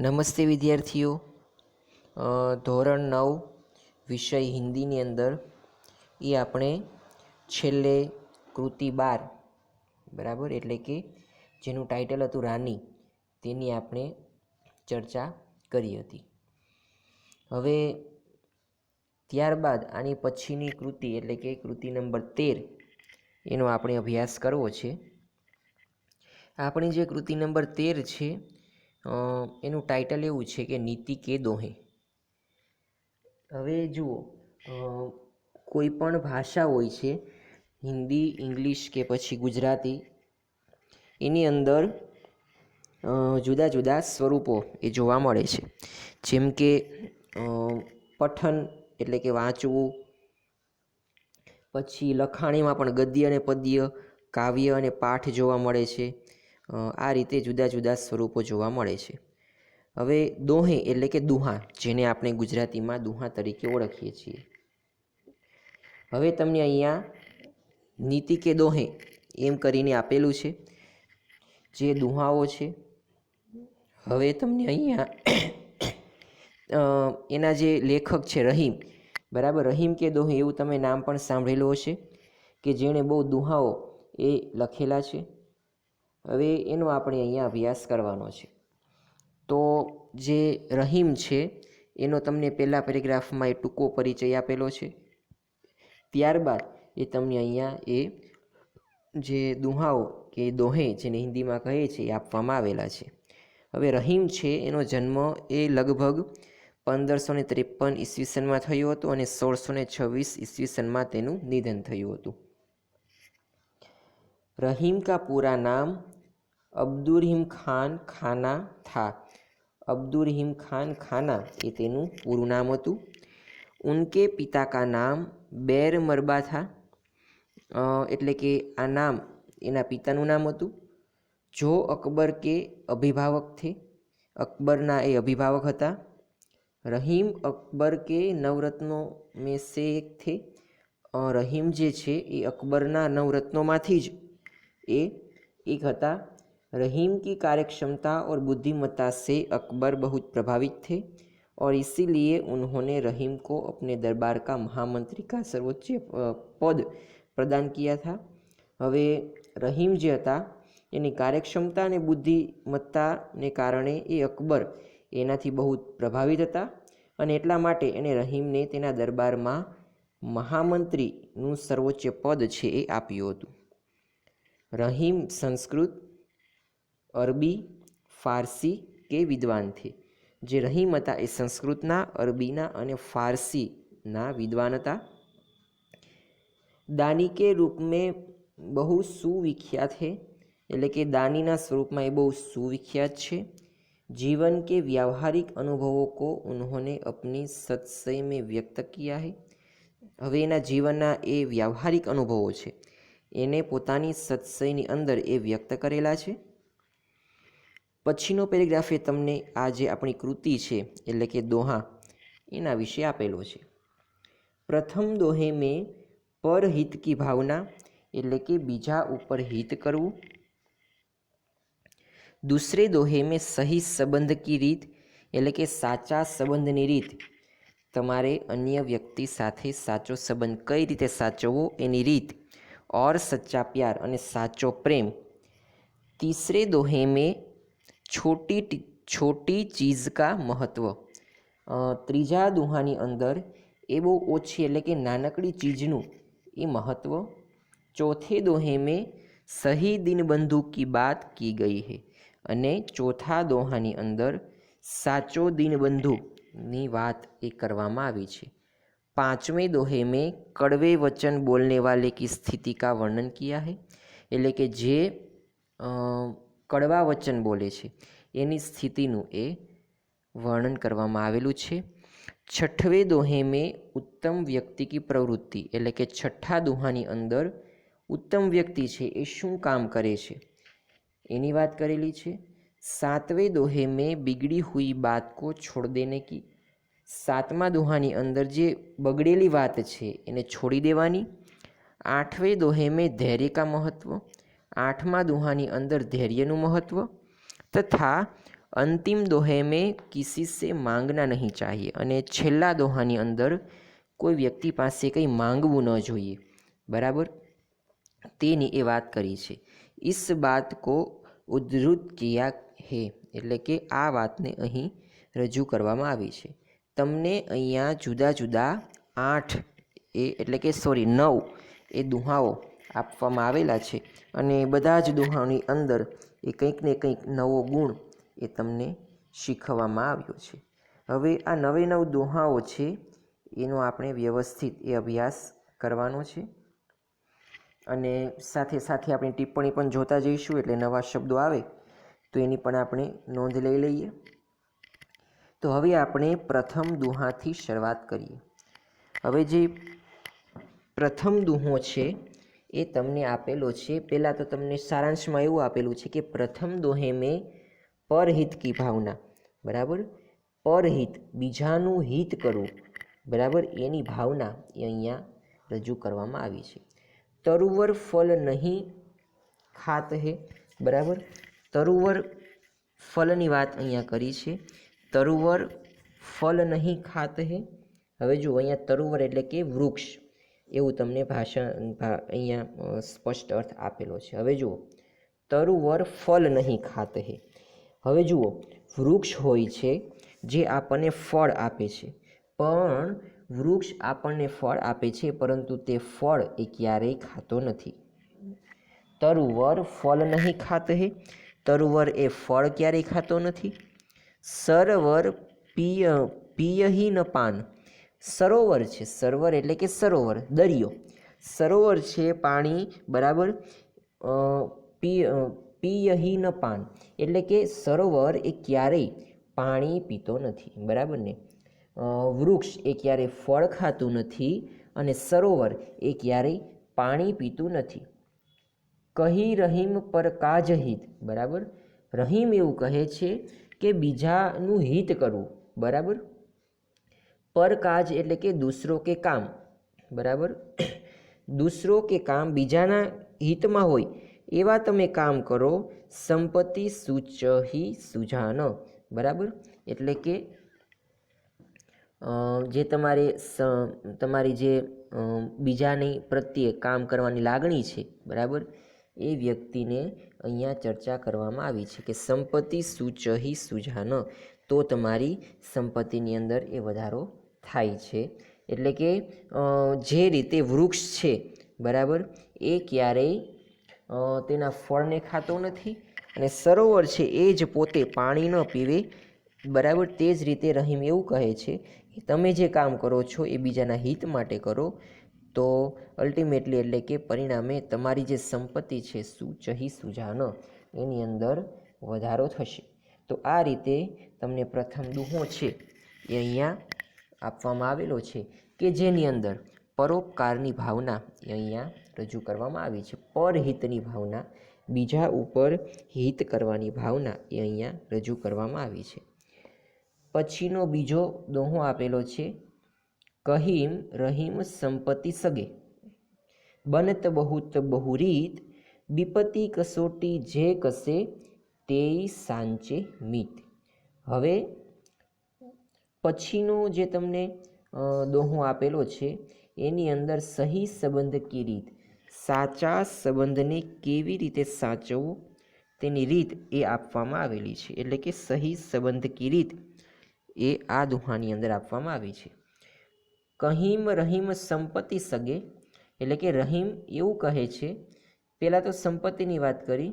નમસ્તે વિદ્યાર્થીઓ, ધોરણ 9 વિષય હિન્દીની અંદર એ આપણે છેલ્લે કૃતિ 12 બરાબર, એટલે કે જેનું ટાઇટલ હતું રાની, તેની આપણે ચર્ચા કરી હતી. હવે ત્યારબાદ આની પછીની કૃતિ એટલે કે કૃતિ નંબર 13 એનો આપણે અભ્યાસ કરવો છે. આપણી જે કૃતિ નંબર 13 છે એનું ટાઇટલ એવું છે કે નીતિ કે દોહે. હવે જુઓ, કોઈ પણ ભાષા હોય છે, હિન્દી, ઇંગ્લિશ કે પછી ગુજરાતી, એની અંદર જુદા જુદા સ્વરૂપો એ જોવા મળે છે. જેમ કે પઠન એટલે કે વાંચવું, પછી લખાણીમાં પણ ગદ્ય અને પદ્ય, કાવ્ય અને પાઠ જોવા મળે છે. આ રીતે જુદા જુદા સ્વરૂપો જોવા મળે છે. હવે દોહે એટલે કે દુહા, જેને આપણે ગુજરાતીમાં દુહા તરીકે ઓળખીએ છીએ. હવે તમને અહીંયા નીતિ કે દોહે એમ કરીને આપેલું છે જે દુહાઓ છે. હવે તમને અહીંયા એના જે લેખક છે રહીમ, બરાબર, રહીમ કે દોહે એવું તમે નામ પણ સાંભળેલું હશે કે જેણે બહુ દુહાઓ એ લખેલા છે. હવે એનો આપણે અહીંયા અભ્યાસ કરવાનો છે. તો જે રહીમ છે એનો તમને પહેલા પેરેગ્રાફમાં એ ટૂંકો પરિચય આપેલો છે. ત્યારબાદ એ તમને અહીંયા એ જે દુહાઓ કે દોહે જેને હિન્દીમાં કહે છે એ આપવામાં આવેલા છે. હવે રહીમ છે એનો જન્મ એ લગભગ 1553 ઈસવીસનમાં થયો હતો અને 1626 ઈસવીસનમાં તેનું નિધન થયું હતું. रहीम का पूरा नाम अब्दुर्रहीम खान खाना था. अब्दुर्रहीम खान खाना ये तेनु पूરું नाम હતું. उनके पिता का नाम बैर मरबा था. એટલે કે આ નામ એના પિતાનું નામ હતું, જો અકબર કે અભિભાવક થે. અકબરના એ અભિભાવક હતા. રહીમ અકબર કે નવરત્નો મેં સે એક થે. રહીમ જે છે એ અકબરના નવરત્નોમાંથી જ એ एक હતા. रहीम की कार्यक्षमता और बुद्धिमत्ता से अकबर बहुत प्रभावित थे और इसीलिए उन्होंने रहीम को अपने दरबार का महामंत्री का सर्वोच्च पद प्रदान किया था. હવે રહીમ જે હતા એની કાર્યક્ષમતા અને બુદ્ધિમત્તાને કારણે એ અકબર એનાથી બહુ પ્રભાવિત હતા અને એટલા માટે એણે રહીમને તેના દરબારમાં મહામંત્રીનું સર્વોચ્ચ પદ છે એ આપ્યું હતું. रहीम संस्कृत, अरबी, फारसी के विद्वान थे. જે રહીમ હતા એ સંસ્કૃતના, અરબીના અને ફારસીના વિદ્વાન હતા. दानी के रूप में बहु सुविख्यात है, એટલે કે દાનીના સ્વરૂપમાં એ બહુ સુવિખ્યાત છે. जीवन के व्यावहारिक अनुभवों को उन्होंने अपनी सत्सय में व्यक्त किया है. હવે એના જીવનના એ વ્યાવહારિક અનુભવો છે એને પોતાની સત્સયની અંદર એ વ્યક્ત કરેલા છે. પછીનો પેરેગ્રાફ એ તમને આ જે આપણી કૃતિ છે એટલે કે દોહા એના વિશે આપેલો છે. પ્રથમ દોહે મેં પરહિત કી ભાવના એટલે કે બીજા ઉપર હિત કરવું. દૂસરે દોહે મેં સહી સંબંધ કી રીત એટલે કે સાચા સંબંધની રીત, તમારે અન્ય વ્યક્તિ સાથે સાચો સંબંધ કઈ રીતે સાચવવો એની રીત, और सच्चा प्यार અને સાચો પ્રેમ. तीसरे दोहे में छोटी चीज़ का महत्व. ત્રીજા દોહાની અંદર એ બહુ ઓછી એટલે કે નાનકડી ચીજનું એ મહત્વ. ચોથે દોહે में सही दीनबंधु की बात की गई है. અને ચોથા દોહાની અંદર સાચો દીનબંધુની વાત એ કરવામાં આવી છે. पांचवें दोहे में कड़वे वचन बोलने वाले की स्थिति का वर्णन किया है. એટલે કે જે કડવા વચન બોલે છે એની સ્થિતિનું એ વર્ણન કરવામાં આવેલું છે. છઠ્ઠવે દોહે મેં ઉત્તમ વ્યક્તિ કી પ્રવૃત્તિ એટલે કે છઠ્ઠા દોહાની અંદર ઉત્તમ વ્યક્તિ છે એ શું કામ કરે છે એની વાત કરેલી છે. સાતવે દોહે મેં बिगड़ी हुई बात को छोड़ देने की. સાતમા દોહાની અંદર જે બગડેલી વાત છે એને છોડી દેવાની. આઠવે દોહે મેં ધૈર્ય કા મહત્વ. આઠમા દોહાની અંદર ધૈર્યનું મહત્વ. તથા અંતિમ દોહે મેં કિસી સે માંગના નહીં ચાહીએ, અને છેલ્લા દોહાની અંદર કોઈ વ્યક્તિ પાસે કંઈ માંગવું ન જોઈએ, બરાબર, તેની એ વાત કરી છે. ઇસ બાત કો ઉદ્ધૃત કિયા હે, એટલે કે આ વાતને અહીં રજૂ કરવામાં આવી છે. તમને અહીંયા જુદા જુદા 8 એટલે કે 9 એ દુહાઓ આપવામાં આવેલા છે, અને બધા જ દુહાઓની અંદર એ કંઈક ને કંઈક નવો ગુણ એ તમને શીખવવામાં આવ્યો છે. હવે આ 9 દોહાઓ છે એનો આપણે વ્યવસ્થિત એ અભ્યાસ કરવાનો છે, અને સાથે સાથે આપણે ટિપ્પણી પણ જોતા જઈશું, એટલે નવા શબ્દો આવે તો એની પણ આપણે નોંધ લઈ લઈએ. તો હવે આપણે પ્રથમ દુહાથી શરૂઆત કરીએ. હવે જે પ્રથમ દુહો છે એ તમને આપેલો છે. પહેલાં તો તમને સારાંશમાં એવું આપેલું છે કે પ્રથમ દોહે મેં પરહિત કી ભાવના, બરાબર, પરહિત બીજાનું હિત કરવું, બરાબર, એની ભાવના એ અહીંયા રજૂ કરવામાં આવી છે. તરુવર ફલ નહીં ખાત હે, બરાબર, તરુવર ફલની વાત અહીંયા કરી છે. તરુવર ફલ નહીં ખાત હે. હવે જુઓ, અહીંયા તરુવર એટલે કે વૃક્ષ એવું તમને અહીંયા સ્પષ્ટ અર્થ આપેલો છે. હવે જુઓ, તરુવર ફલ નહીં ખાત હે. હવે જુઓ, વૃક્ષ હોય છે જે આપણને ફળ આપે છે, પણ વૃક્ષ આપણને ફળ આપે છે પરંતુ તે ફળ એ ક્યારેય ખાતો નથી. તરુવર ફલ નહીં ખાત હે, તરુવર એ ફળ ક્યારેય ખાતો નથી. સરોવર પિયહી ન પાન, સરોવર છે, સરોવર એટલે કે સરોવર, દરિયો, સરોવર છે પાણી, બરાબર, પિયહી ન પાન એટલે કે સરોવર એ ક્યારેય પાણી પીતો નથી, બરાબર ને. વૃક્ષ એ ક્યારેય ફળ ખાતું નથી, અને સરોવર એ ક્યારેય પાણી પીતું નથી. કહી રહીમ પર કાજ હિત, બરાબર, રહીમ એવું કહે છે કે બીજાનું હિત કરવું, બરાબર. પર કાજ એટલે કે દૂસરો કે કામ, બરાબર, દૂસરો કે કામ બીજાના હિતમાં હોય એવા તમે કામ કરો. સંપત્તિ સુચહી સુજાન, બરાબર, એટલે કે જે તમારી જે બીજાની પ્રત્યે કામ કરવાની લાગણી છે, બરાબર, એ વ્યક્તિને અહીંયા ચર્ચા કરવામાં આવી છે કે સંપત્તિ સુચહી સુજાન, તો તમારી સંપત્તિની અંદર એ વધારો થાય છે. એટલે કે જે રીતે વૃક્ષ છે, બરાબર, એ ક્યારેય તેના ફળને ખાતો નથી, અને સરોવર છે એ જ પોતે પાણી ન પીવે, બરાબર. તે જ રીતે રહીમ એવું કહે છે કે તમે જે કામ કરો છો એ બીજાના હિત માટે કરો, તો અલ્ટિમેટલી એટલે કે પરિણામે તમારી જે સંપત્તિ છે સુચહી સુજાન, એની અંદર વધારો થશે. તો આ રીતે તમને પ્રથમ દુહો છે એ અહીંયા આપવામાં આવેલો છે, કે જેની અંદર પરોપકારની ભાવના એ અહીંયા રજૂ કરવામાં આવી છે. પરહિતની ભાવના, બીજા ઉપર હિત કરવાની ભાવના એ અહીંયા રજૂ કરવામાં આવી છે. પછીનો બીજો દોહો આપેલો છે, કહીમ રહીમ સંપત્તિ સગે, બનત બહુત બહુરીત, વિપત્તિ કસોટી જે કસે તેઈ સાંચે મિત. હવે પછીનો જે તમને દોહો આપેલો છે એની અંદર સહી સંબંધ કી રીત, સાચા સંબંધને કેવી રીતે સાચવવો તેની રીત એ આપવામાં આવેલી છે. એટલે કે સહી સંબંધ કી રીત એ આ દુહાની અંદર આપવામાં આવી છે. કહીમ રહીમ સંપત્તિ સગે, એટલે કે રહીમ એવું કહે છે, પહેલાં તો સંપત્તિની વાત કરી,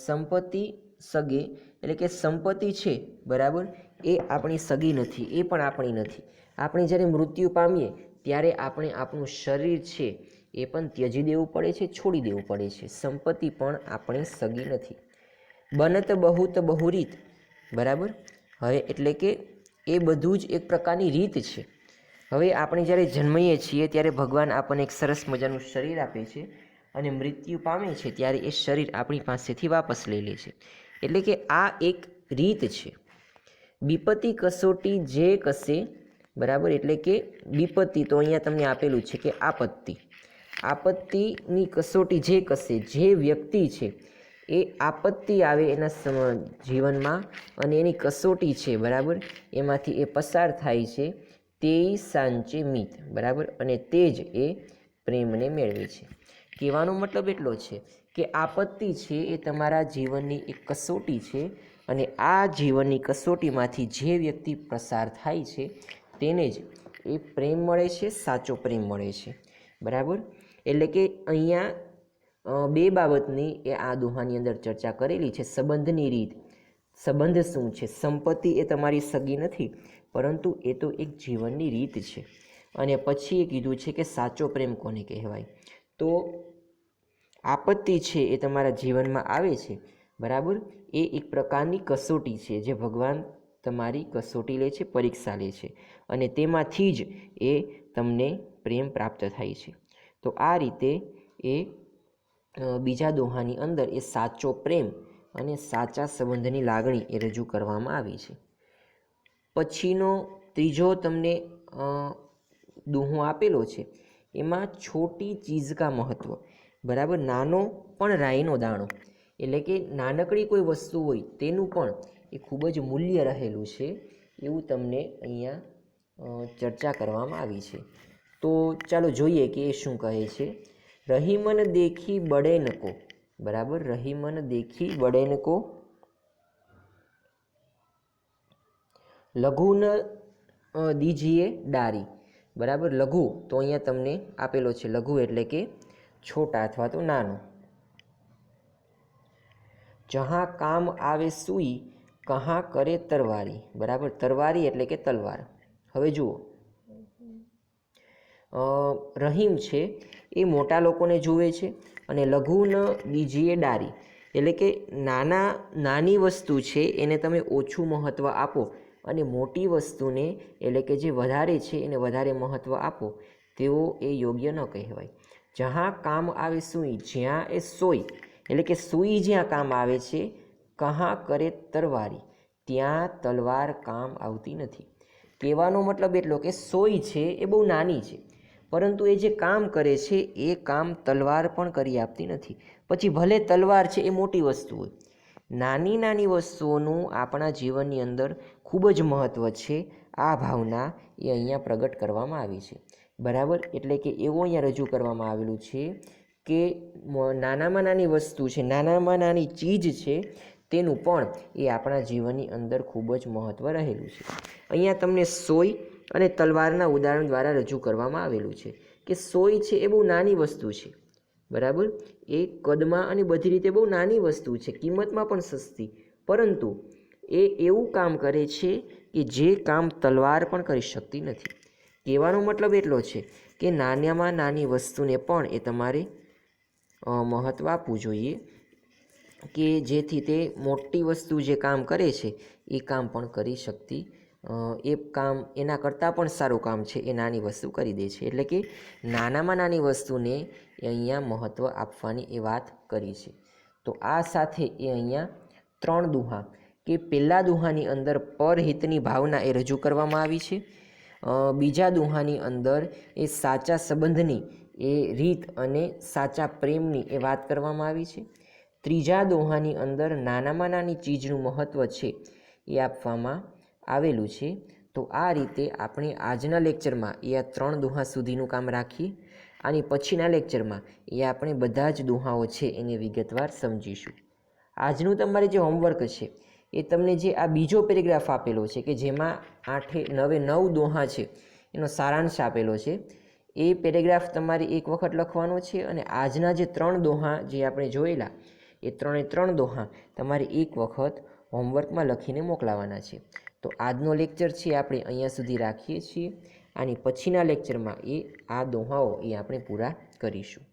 સંપત્તિ સગે એટલે કે સંપત્તિ છે, બરાબર, એ આપણી સગી નથી, એ પણ આપણી નથી. આપણે જ્યારે મૃત્યુ પામીએ ત્યારે આપણે આપણું શરીર છે એ પણ ત્યજી દેવું પડે છે, છોડી દેવું પડે છે. સંપત્તિ પણ આપણી સગી નથી. બનત બહુત બહુરીત, બરાબર, હવે એટલે કે એ બધું જ એક પ્રકારની રીત છે. હવે આપણે જ્યારે જન્મીએ છીએ ત્યારે ભગવાન આપણને એક સરસ મજાનું શરીર આપે છે, અને મૃત્યુ પામે છે ત્યારે એ શરીર આપણી પાસેથી વાપસ લઈ લે છે. એટલે કે આ એક રીત છે. વિપત્તિ કસોટી જે કસે, બરાબર, એટલે કે વિપત્તિ તો અહીંયા તમને આપેલું છે કે આપત્તિ, આપત્તિની કસોટી જે કસે, જે વ્યક્તિ છે એ આપત્તિ આવે એના જીવનમાં અને એની કસોટી છે, બરાબર, એમાંથી એ પસાર થાય છે, તે સાંચે મિત, બરાબર, અને તે જ એ પ્રેમને મેળવે છે. કહેવાનો મતલબ એટલો છે કે આપત્તિ છે એ તમારા જીવનની એક કસોટી છે, અને આ જીવનની કસોટીમાંથી જે વ્યક્તિ પસાર થાય છે તેને જ એ પ્રેમ મળે છે, સાચો પ્રેમ મળે છે, બરાબર. એટલે કે અહીંયા બે બાબતની એ આ દોહાની અંદર ચર્ચા કરેલી છે. સંબંધની રીત, સંબંધ શું છે? સંપત્તિ એ તમારી સગી નથી, પરંતુ એ તો એક જીવનની રીત છે. અને પછી એ કીધું છે કે સાચો પ્રેમ કોને કહેવાય. તો આપત્તિ છે એ તમારા જીવનમાં આવે છે, બરાબર, એ એક પ્રકારની કસોટી છે, જે ભગવાન તમારી કસોટી લે છે, પરીક્ષા લે છે, અને તેમાંથી જ એ તમને પ્રેમ પ્રાપ્ત થાય છે. તો આ રીતે એ બીજા દોહાની અંદર એ સાચો પ્રેમ અને સાચા સંબંધની લાગણી એ રજૂ કરવામાં આવી છે. પછીનો ત્રીજો તમને દોહો આપેલો છે, એમાં છોટી ચીજ કા મહત્વ, બરાબર, નાનો પણ રાઈનો દાણો, એટલે કે નાનકડી કોઈ વસ્તુ હોય તેનું પણ એ ખૂબ જ મૂલ્ય રહેલું છે, એવું તમને અહીંયા ચર્ચા કરવામાં આવી છે. તો ચાલો જોઈએ કે એ શું કહે છે. રહીમન દેખી બડે નકો, બરાબર, રહીમન દેખી બડે નકો, લઘુ ન દીજીએ ડારી, બરાબર. લઘુ તો અહીંયા તમને આપેલો છે, લઘુ એટલે કે છોટા અથવા તો નાનો. જहाँ કામ આવે સુઈ કहाँ કરે તરવારી, બરાબર, તરવારી એટલે કે તલવાર. હવે જુઓ, રહીમ છે એ મોટા લોકોને જુએ છે, અને લઘુ ન દીજીએ ડારી એટલે કે નાની વસ્તુ છે એને તમે ઓછું મહત્ત્વ આપો, અને મોટી વસ્તુને એટલે કે જે વધારે છે એને વધારે મહત્ત્વ આપો, તેઓ એ યોગ્ય ન કહેવાય. જहाँ કામ આવે સુઈ, જ્યાં એ સોઈ એટલે કે સુઈ જ્યાં કામ આવે છે, કहाँ કરે તરવારી, ત્યાં તલવાર કામ આવતી નથી. કહેવાનો મતલબ એટલો કે સોઈ છે એ બહુ નાની છે, પરંતુ એ જે કામ કરે છે એ કામ તલવાર પણ કરી આપતી નથી. પછી ભલે તલવાર છે એ મોટી વસ્તુ હોય, નાની નાની વસ્તુઓનું આપણા જીવનની અંદર ખૂબ જ મહત્ત્વ છે. આ ભાવના એ અહીંયા પ્રગટ કરવામાં આવી છે, બરાબર. એટલે કે એવું અહીંયા રજૂ કરવામાં આવેલું છે કે નાનામાં નાની વસ્તુ છે, નાનામાં નાની ચીજ છે, તેનું પણ એ આપણા જીવનની અંદર ખૂબ જ મહત્ત્વ રહેલું છે. અહીંયા તમને સોય અને તલવારના ઉદાહરણ દ્વારા રજૂ કરવામાં આવેલું છે કે સોય છે એ બહુ નાની વસ્તુ છે, બરાબર, એ કદમાં અને બધી રીતે બહુ નાની વસ્તુ છે, કિંમતમાં પણ સસ્તી, પરંતુ એ એવું કામ કરે છે કે જે કામ તલવાર પણ કરી શકતી નથી. કહેવાનો મતલબ એટલો છે કે નાનામાં નાની વસ્તુને પણ એ તમારે મહત્ત્વ આપવું જોઈએ, કે જેથી તે મોટી વસ્તુ જે કામ કરે છે એ કામ પણ કરી શકતી, એ કામ એના કરતાં પણ સારું કામ છે એ નાની વસ્તુ કરી દે છે. એટલે કે નાનામાં નાની વસ્તુને એ અહીંયા મહત્ત્વ આપવાની એ વાત કરી છે. તો આ સાથે એ અહીંયા 3 દુહા, કે પહેલા દુહાની અંદર પરહિતની ભાવના એ રજૂ કરવામાં આવી છે, બીજા દુહાની અંદર એ સાચા સંબંધની એ રીત અને સાચા પ્રેમની એ વાત કરવામાં આવી છે, ત્રીજા દોહાની અંદર નાનામાં નાની ચીજનું મહત્ત્વ છે એ આપવામાં આવેલું છે. તો આ રીતે આપણે આજના લેક્ચરમાં એ આ 3 દોહા સુધીનું કામ રાખીએ, અને પછીના લેક્ચરમાં એ આપણે બધા જ દોહાઓ છે એને વિગતવાર સમજીશું. આજનું તમારે જે હોમવર્ક છે એ તમને જે આ બીજો પેરેગ્રાફ આપેલો છે, કે જેમાં 9 દોહા છે એનો સારાંશ આપેલો છે, એ પેરેગ્રાફ તમારે એક વખત લખવાનો છે, અને આજના જે 3 દોહા જે આપણે જોયેલા એ 3 દોહા તમારે એક વખત હોમવર્કમાં લખીને મોકલાવાના છે. તો આજનો લેક્ચર છે આપણે અહીંયા સુધી રાખીએ છીએ, અને પછીના લેક્ચરમાં આ દોહાઓ એ આપણે પૂરા કરીશું.